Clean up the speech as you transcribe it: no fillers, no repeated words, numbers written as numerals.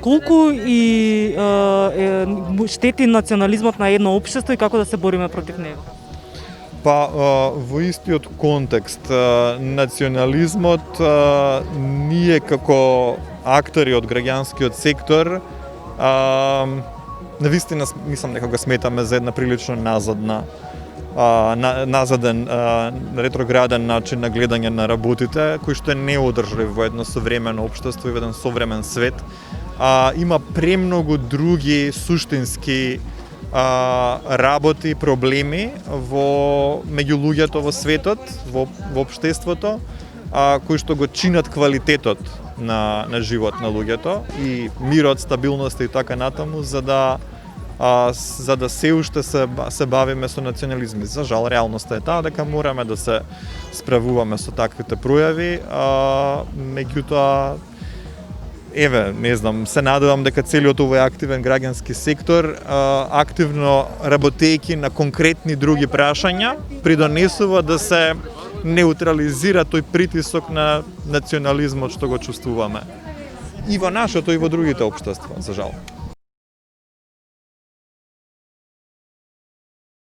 Колку штети национализмот на едно општество и како да се бориме против него? Па, во истиот контекст, национализмот, ние како актери од граѓанскиот сектор, навистина мислам дека го сметаме за една прилично назаден, ретрограден начин на гледање на работите, кој што е неодржлив во едно современо општество и во еден современ свет. Има премногу други суштински работи, проблеми меѓу луѓето во светот, во општеството, кои што го чинат квалитетот на живот на луѓето и мирот, стабилноста и така натаму, за да се уште се бавиме со национализми. За жал, реалноста е таа дека мораме да се справуваме со таквите пројави, меѓутоа не знам, се надевам дека целиот овој активен граѓански сектор, активно работејќи на конкретни други прашања, придонесува да се неутрализира тој притисок на национализмот што го чувствуваме. И во нашето, и во другите општества, за жал.